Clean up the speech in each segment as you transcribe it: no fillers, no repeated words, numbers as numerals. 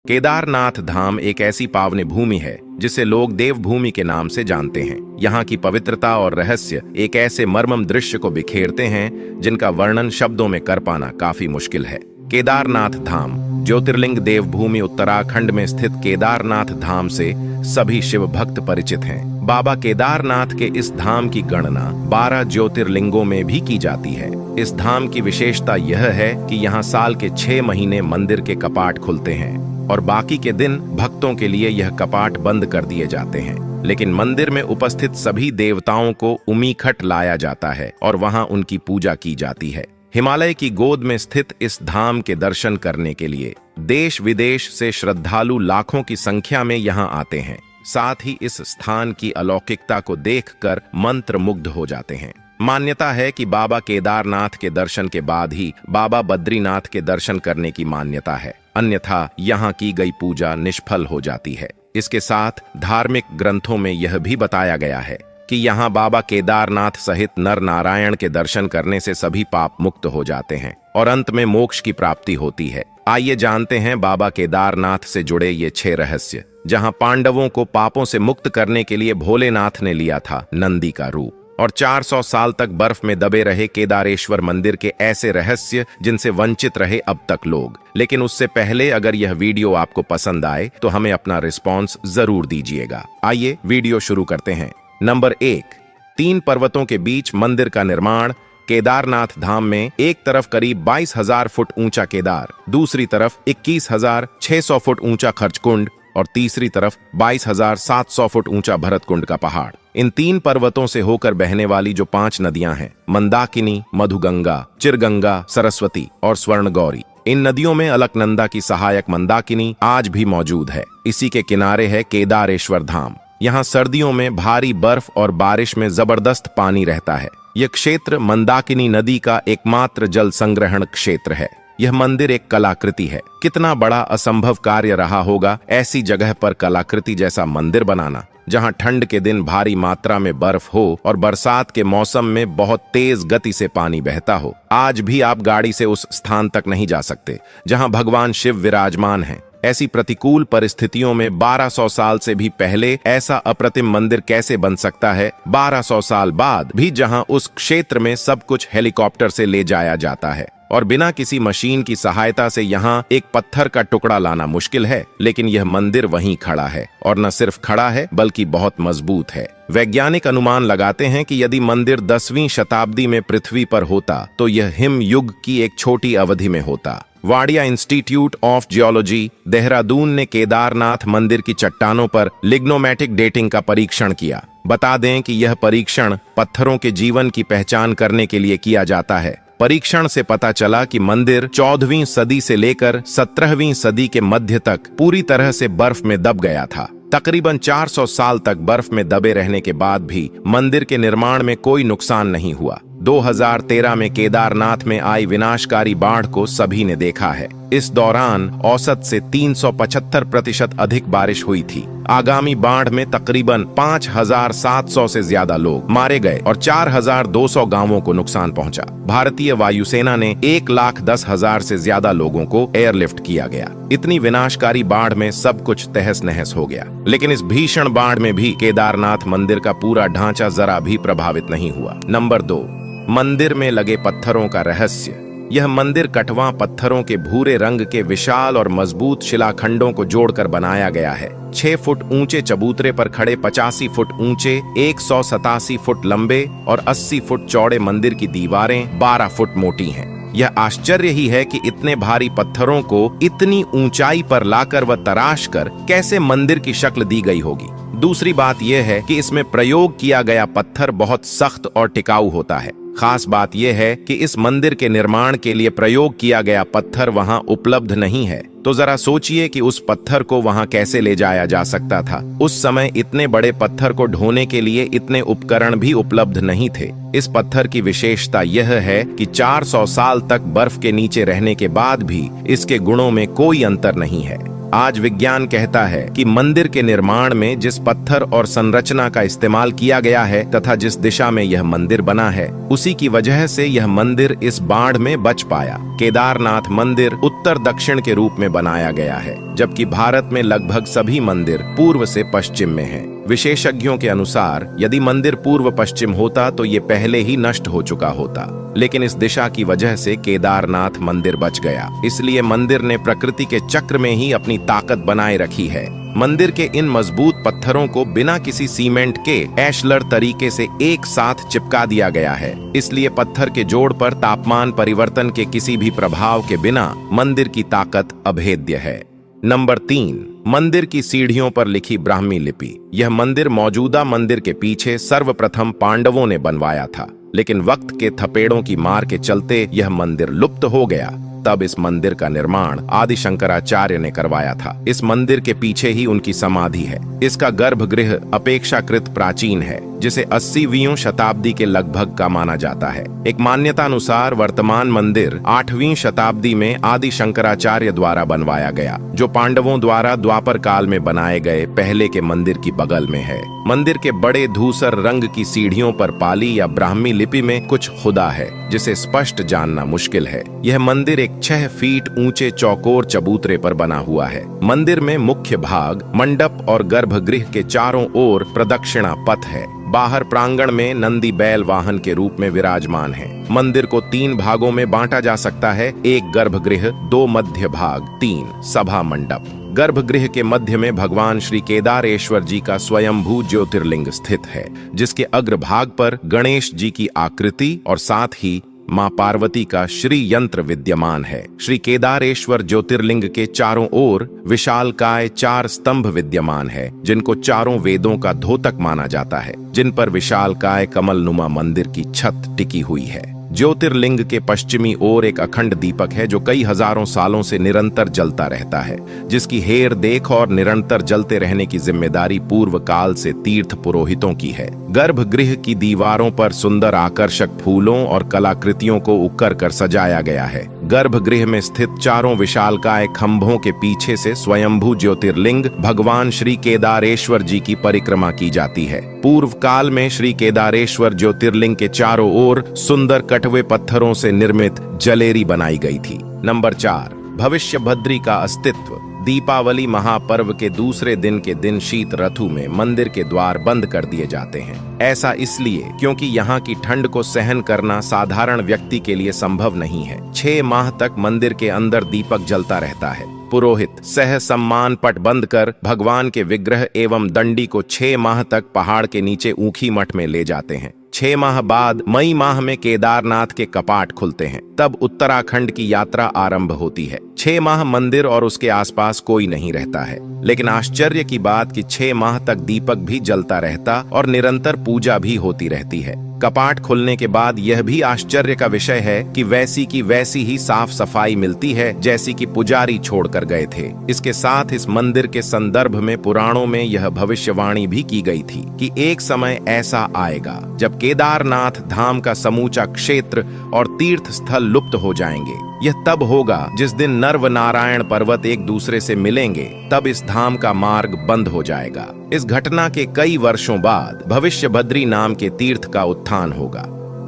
केदारनाथ धाम एक ऐसी पावनी भूमि है जिसे लोग देवभूमि के नाम से जानते हैं। यहाँ की पवित्रता और रहस्य एक ऐसे मर्मम दृश्य को बिखेरते हैं जिनका वर्णन शब्दों में कर पाना काफी मुश्किल है। केदारनाथ धाम ज्योतिर्लिंग देवभूमि उत्तराखंड में स्थित केदारनाथ धाम से सभी शिव भक्त परिचित हैं। बाबा केदारनाथ के इस धाम की गणना 12 ज्योतिर्लिंगों में भी की जाती है। इस धाम की विशेषता यह है कि यहाँ साल के 6 महीने मंदिर के कपाट खुलते हैं और बाकी के दिन भक्तों के लिए यह कपाट बंद कर दिए जाते हैं। लेकिन मंदिर में उपस्थित सभी देवताओं को उमीखट लाया जाता है और वहां उनकी पूजा की जाती है। हिमालय की गोद में स्थित इस धाम के दर्शन करने के लिए देश विदेश से श्रद्धालु लाखों की संख्या में यहाँ आते हैं। साथ ही इस स्थान की अलौकिकता को देखकर मंत्रमुग्ध हो जाते हैं। मान्यता है कि बाबा केदारनाथ के दर्शन के बाद ही बाबा बद्रीनाथ के दर्शन करने की मान्यता है, अन्यथा यहाँ की गई पूजा निष्फल हो जाती है। इसके साथ धार्मिक ग्रंथों में यह भी बताया गया है कि यहाँ बाबा केदारनाथ सहित नर नारायण के दर्शन करने से सभी पाप मुक्त हो जाते हैं और अंत में मोक्ष की प्राप्ति होती है। आइए जानते हैं बाबा केदारनाथ से जुड़े ये 6 रहस्य, जहाँ पांडवों को पापों से मुक्त करने के लिए भोलेनाथ ने लिया था नंदी का रूप, और 400 साल तक बर्फ में दबे रहे केदारेश्वर मंदिर के ऐसे रहस्य जिनसे वंचित रहे अब तक लोग। लेकिन उससे पहले अगर यह वीडियो आपको पसंद आए तो हमें अपना रिस्पॉन्स जरूर दीजिएगा। आइए वीडियो शुरू करते हैं। नंबर 1, 3 पर्वतों के बीच मंदिर का निर्माण। केदारनाथ धाम में एक तरफ करीब 22,000 फुट ऊंचा केदार, दूसरी तरफ 21,600 फुट ऊंचा खर्चकुंड और तीसरी तरफ 22,700 फुट ऊंचा भरतकुंड का पहाड़। इन 3 पर्वतों से होकर बहने वाली जो 5 नदियां हैं, मंदाकिनी, मधुगंगा, चिरगंगा, सरस्वती और स्वर्णगौरी, इन नदियों में अलकनंदा की सहायक मंदाकिनी आज भी मौजूद है। इसी के किनारे है केदारेश्वर धाम। यहाँ सर्दियों में भारी बर्फ और बारिश में जबरदस्त पानी रहता है। यह क्षेत्र मंदाकिनी नदी का एकमात्र जल संग्रहण क्षेत्र है। यह मंदिर एक कलाकृति है। कितना बड़ा असंभव कार्य रहा होगा ऐसी जगह पर कलाकृति जैसा मंदिर बनाना, जहां ठंड के दिन भारी मात्रा में बर्फ हो और बरसात के मौसम में बहुत तेज गति से पानी बहता हो। आज भी आप गाड़ी से उस स्थान तक नहीं जा सकते जहां भगवान शिव विराजमान हैं। ऐसी प्रतिकूल परिस्थितियों में 1200 साल से भी पहले ऐसा अप्रतिम मंदिर कैसे बन सकता है? 1200 साल बाद भी जहां उस क्षेत्र में सब कुछ हेलीकॉप्टर से ले जाया जाता है और बिना किसी मशीन की सहायता से यहाँ एक पत्थर का टुकड़ा लाना मुश्किल है, लेकिन यह मंदिर वहीं खड़ा है और न सिर्फ खड़ा है बल्कि बहुत मजबूत है। वैज्ञानिक अनुमान लगाते हैं कि यदि मंदिर 10वीं शताब्दी में पृथ्वी पर होता तो यह हिम युग की एक छोटी अवधि में होता। Wadia institute of geology, Dehradun ने केदारनाथ मंदिर की चट्टानों पर लिग्नोमेटिक डेटिंग का परीक्षण किया। बता दें कि यह परीक्षण पत्थरों के जीवन की पहचान करने के लिए किया जाता है। परीक्षण से पता चला कि मंदिर 14वीं सदी से लेकर 17वीं सदी के मध्य तक पूरी तरह से बर्फ में दब गया था। तकरीबन 400 साल तक बर्फ में दबे रहने के बाद भी मंदिर के निर्माण में कोई नुकसान नहीं हुआ। 2013 में केदारनाथ में आई विनाशकारी बाढ़ को सभी ने देखा है। इस दौरान औसत से 375% अधिक बारिश हुई थी। आगामी बाढ़ में तकरीबन 5,700 से ज्यादा लोग मारे गए और 4,200 गांवों को नुकसान पहुंचा। भारतीय वायुसेना ने 1,10,000 से ज्यादा लोगों को एयरलिफ्ट किया गया। इतनी विनाशकारी बाढ़ में सब कुछ तहस नहस हो गया। लेकिन इस भीषण बाढ़ में भी केदारनाथ मंदिर का पूरा ढांचा जरा भी प्रभावित नहीं हुआ। नंबर 2, मंदिर में लगे पत्थरों का रहस्य। यह मंदिर कटवा पत्थरों के भूरे रंग के विशाल और मजबूत शिलाखंडों को जोड़कर बनाया गया है। 6 फुट ऊंचे चबूतरे पर खड़े 85 फुट ऊंचे, 187 फुट लंबे और 80 फुट चौड़े मंदिर की दीवारें 12 फुट मोटी हैं। यह आश्चर्य ही है कि इतने भारी पत्थरों को इतनी ऊंचाई पर लाकर व तराश कर कैसे मंदिर की शक्ल दी गई होगी। दूसरी बात यह है कि इसमें प्रयोग किया गया पत्थर बहुत सख्त और टिकाऊ होता है। खास बात यह है कि इस मंदिर के निर्माण के लिए प्रयोग किया गया पत्थर वहां उपलब्ध नहीं है। तो जरा सोचिए कि उस पत्थर को वहां कैसे ले जाया जा सकता था। उस समय इतने बड़े पत्थर को ढोने के लिए इतने उपकरण भी उपलब्ध नहीं थे। इस पत्थर की विशेषता यह है कि 400 साल तक बर्फ के नीचे रहने के बाद भी इसके गुणों में कोई अंतर नहीं है। आज विज्ञान कहता है कि मंदिर के निर्माण में जिस पत्थर और संरचना का इस्तेमाल किया गया है तथा जिस दिशा में यह मंदिर बना है, उसी की वजह से यह मंदिर इस बाढ़ में बच पाया। केदारनाथ मंदिर उत्तर दक्षिण के रूप में बनाया गया है, जबकि भारत में लगभग सभी मंदिर पूर्व से पश्चिम में हैं। विशेषज्ञों के अनुसार यदि मंदिर पूर्व पश्चिम होता तो ये पहले ही नष्ट हो चुका होता, लेकिन इस दिशा की वजह से केदारनाथ मंदिर बच गया। इसलिए मंदिर ने प्रकृति के चक्र में ही अपनी ताकत बनाए रखी है। मंदिर के इन मजबूत पत्थरों को बिना किसी सीमेंट के एशलर तरीके से एक साथ चिपका दिया गया है। इसलिए पत्थर के जोड़ पर तापमान परिवर्तन के किसी भी प्रभाव के बिना मंदिर की ताकत अभेद्य है। नंबर 3, मंदिर की सीढ़ियों पर लिखी ब्राह्मी लिपि। यह मंदिर मौजूदा मंदिर के पीछे सर्वप्रथम पांडवों ने बनवाया था, लेकिन वक्त के थपेड़ों की मार के चलते यह मंदिर लुप्त हो गया। तब इस मंदिर का निर्माण आदि शंकराचार्य ने करवाया था। इस मंदिर के पीछे ही उनकी समाधि है। इसका गर्भगृह अपेक्षाकृत प्राचीन है, जिसे 80वीं शताब्दी के लगभग का माना जाता है। एक मान्यता अनुसार वर्तमान मंदिर 8वीं शताब्दी में आदि शंकराचार्य द्वारा बनवाया गया, जो पांडवों द्वारा द्वापर काल में बनाए गए पहले के मंदिर की बगल में है। मंदिर के बड़े धूसर रंग की सीढ़ियों पर पाली या ब्राह्मी लिपि में कुछ खुदा है, जिसे स्पष्ट जानना मुश्किल है। यह मंदिर एक 6 फीट ऊंचे चौकोर चबूतरे पर बना हुआ है। मंदिर में मुख्य भाग मंडप और गर्भगृह के चारों ओर प्रदक्षिणा पथ है। बाहर प्रांगण में नंदी बैल वाहन के रूप में विराजमान है। मंदिर को 3 भागों में बांटा जा सकता है, 1 गर्भगृह, 2 मध्य भाग, 3 सभा मंडप। गर्भगृह के मध्य में भगवान श्री केदारेश्वर जी का स्वयंभू ज्योतिर्लिंग स्थित है, जिसके अग्रभाग पर गणेश जी की आकृति और साथ ही मां पार्वती का श्री यंत्र विद्यमान है। श्री केदारेश्वर ज्योतिर्लिंग के चारों ओर विशालकाय 4 स्तंभ विद्यमान है, जिनको चारों वेदों का द्योतक माना जाता है, जिन पर विशालकाय कमलनुमा मंदिर की छत टिकी हुई है। ज्योतिर्लिंग के पश्चिमी ओर एक अखंड दीपक है, जो कई हजारों सालों से निरंतर जलता रहता है, जिसकी हेर देख और निरंतर जलते रहने की जिम्मेदारी पूर्व काल से तीर्थ पुरोहितों की है। गर्भगृह की दीवारों पर सुंदर आकर्षक फूलों और कलाकृतियों को उक्कर कर सजाया गया है। गर्भगृह में स्थित चारों विशालकाय खंभों के पीछे से स्वयंभू ज्योतिर्लिंग भगवान श्री केदारेश्वर जी की परिक्रमा की जाती है। पूर्व काल में श्री केदारेश्वर ज्योतिर्लिंग के चारों ओर सुंदर कटवे पत्थरों से निर्मित जलेरी बनाई गई थी। नंबर 4, भविष्य भद्री का अस्तित्व। दीपावली महापर्व के दूसरे दिन के दिन शीत ऋतु में मंदिर के द्वार बंद कर दिए जाते हैं। ऐसा इसलिए क्योंकि यहाँ की ठंड को सहन करना साधारण व्यक्ति के लिए संभव नहीं है। 6 माह तक मंदिर के अंदर दीपक जलता रहता है। पुरोहित सह सम्मान पट बंद कर भगवान के विग्रह एवं दंडी को 6 माह तक पहाड़ के नीचे ऊखी मठ में ले जाते हैं। 6 माह बाद मई माह में केदारनाथ के कपाट खुलते हैं। तब उत्तराखंड की यात्रा आरंभ होती है। 6 माह मंदिर और उसके आसपास कोई नहीं रहता है, लेकिन आश्चर्य की बात कि 6 माह तक दीपक भी जलता रहता और निरंतर पूजा भी होती रहती है। कपाट खुलने के बाद यह भी आश्चर्य का विषय है कि वैसी की वैसी ही साफ सफाई मिलती है जैसी कि पुजारी छोड़कर गए थे। इसके साथ इस मंदिर के संदर्भ में पुराणों में यह भविष्यवाणी भी की गई थी कि एक समय ऐसा आएगा जब केदारनाथ धाम का समूचा क्षेत्र और तीर्थ स्थल लुप्त हो जाएंगे। यह तब होगा जिस दिन नर्व नारायण पर्वत एक दूसरे से मिलेंगे, तब इस धाम का मार्ग बंद हो जाएगा। इस घटना के कई वर्षों बाद भविष्य भद्री नाम के तीर्थ का उत्थान होगा।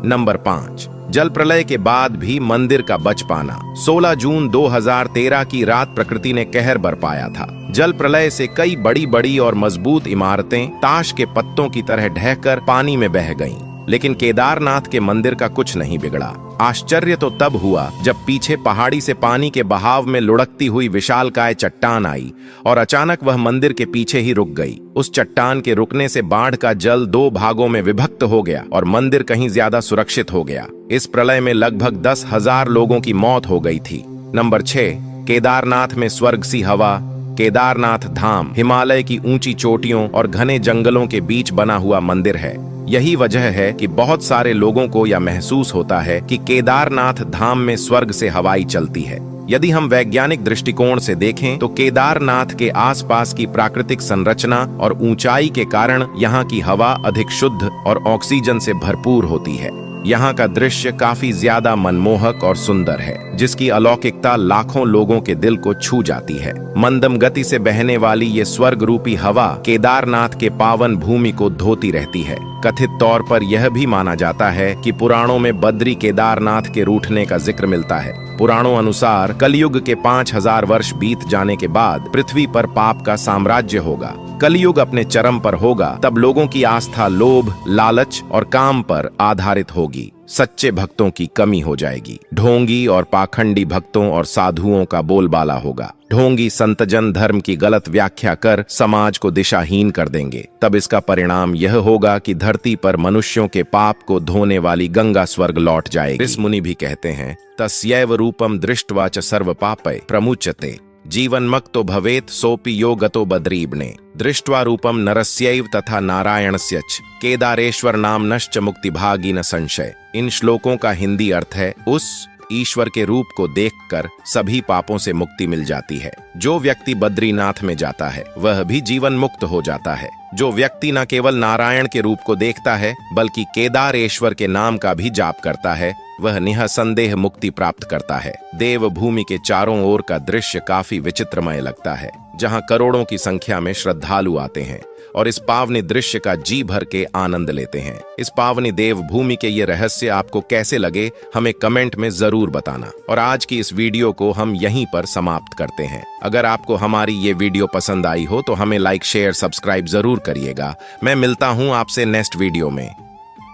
नंबर 5, जल प्रलय के बाद भी मंदिर का बच पाना। 16 जून 2013 की रात प्रकृति ने कहर बरपाया था। जल प्रलय से कई बड़ी बड़ी और मजबूत इमारतें ताश के पत्तों की तरह ढहकर पानी में बह गईं, लेकिन केदारनाथ के मंदिर का कुछ नहीं बिगड़ा। आश्चर्य तो तब हुआ जब पीछे पहाड़ी से पानी के बहाव में लुढ़कती हुई विशालकाय चट्टान आई और अचानक वह मंदिर के पीछे ही रुक गई। उस चट्टान के रुकने से बाढ़ का जल 2 भागों में विभक्त हो गया और मंदिर कहीं ज्यादा सुरक्षित हो गया। इस प्रलय में लगभग 10,000 लोगों की मौत हो गई थी। नंबर 6, केदारनाथ में स्वर्ग सी हवा। केदारनाथ धाम हिमालय की ऊंची चोटियों और घने जंगलों के बीच बना हुआ मंदिर है। यही वजह है कि बहुत सारे लोगों को यह महसूस होता है कि केदारनाथ धाम में स्वर्ग से हवाई चलती है। यदि हम वैज्ञानिक दृष्टिकोण से देखें तो केदारनाथ के आसपास की प्राकृतिक संरचना और ऊंचाई के कारण यहाँ की हवा अधिक शुद्ध और ऑक्सीजन से भरपूर होती है। यहाँ का दृश्य काफी ज्यादा मनमोहक और सुंदर है, जिसकी अलौकिकता लाखों लोगों के दिल को छू जाती है। मंदम गति से बहने वाली ये स्वर्ग रूपी हवा केदारनाथ के पावन भूमि को धोती रहती है। कथित तौर पर यह भी माना जाता है कि पुराणों में बद्री केदारनाथ के रूठने का जिक्र मिलता है। पुराणों अनुसार कलयुग के 5000 वर्ष बीत जाने के बाद पृथ्वी पर पाप का साम्राज्य होगा। कलयुग अपने चरम पर होगा, तब लोगों की आस्था लोभ, लालच और काम पर आधारित होगी। सच्चे भक्तों की कमी हो जाएगी। ढोंगी और पाखंडी भक्तों और साधुओं का बोलबाला होगा। ढोंगी संतजन धर्म की गलत व्याख्या कर समाज को दिशाहीन कर देंगे। तब इसका परिणाम यह होगा कि धरती पर मनुष्यों के पाप को धोने वाली गंगा स्वर्ग लौट जाएगी। ऋषि मुनि भी कहते हैं, तस्यैव रूपम दृष्ट्वा च सर्व पापै प्रमुच्यते जीवन्मक्तो भवेत सोपि यो गतो बद्रीबने दृष्ट्वा रूपम नरस्यैव तथा नारायणस्य च केदारेश्वर नामनश्च मुक्तिभागी न संशय। इन श्लोकों का हिंदी अर्थ है, उस ईश्वर के रूप को देखकर सभी पापों से मुक्ति मिल जाती है। जो व्यक्ति बद्रीनाथ में जाता है वह भी जीवन मुक्त हो जाता है। जो व्यक्ति न केवल नारायण के रूप को देखता है बल्कि केदारेश्वर के नाम का भी जाप करता है, वह निःसंदेह मुक्ति प्राप्त करता है। देवभूमि के चारों ओर का दृश्य काफी विचित्रमय लगता है, जहां करोड़ों की संख्या में श्रद्धालु आते हैं और इस पावनी दृश्य का जी भर के आनंद लेते हैं। इस पावनी देवभूमि के ये रहस्य आपको कैसे लगे, हमें कमेंट में जरूर बताना। और आज की इस वीडियो को हम यहीं पर समाप्त करते हैं। अगर आपको हमारी ये वीडियो पसंद आई हो तो हमें लाइक, शेयर, सब्सक्राइब जरूर करिएगा। मैं मिलता हूँ आपसे नेक्स्ट वीडियो में।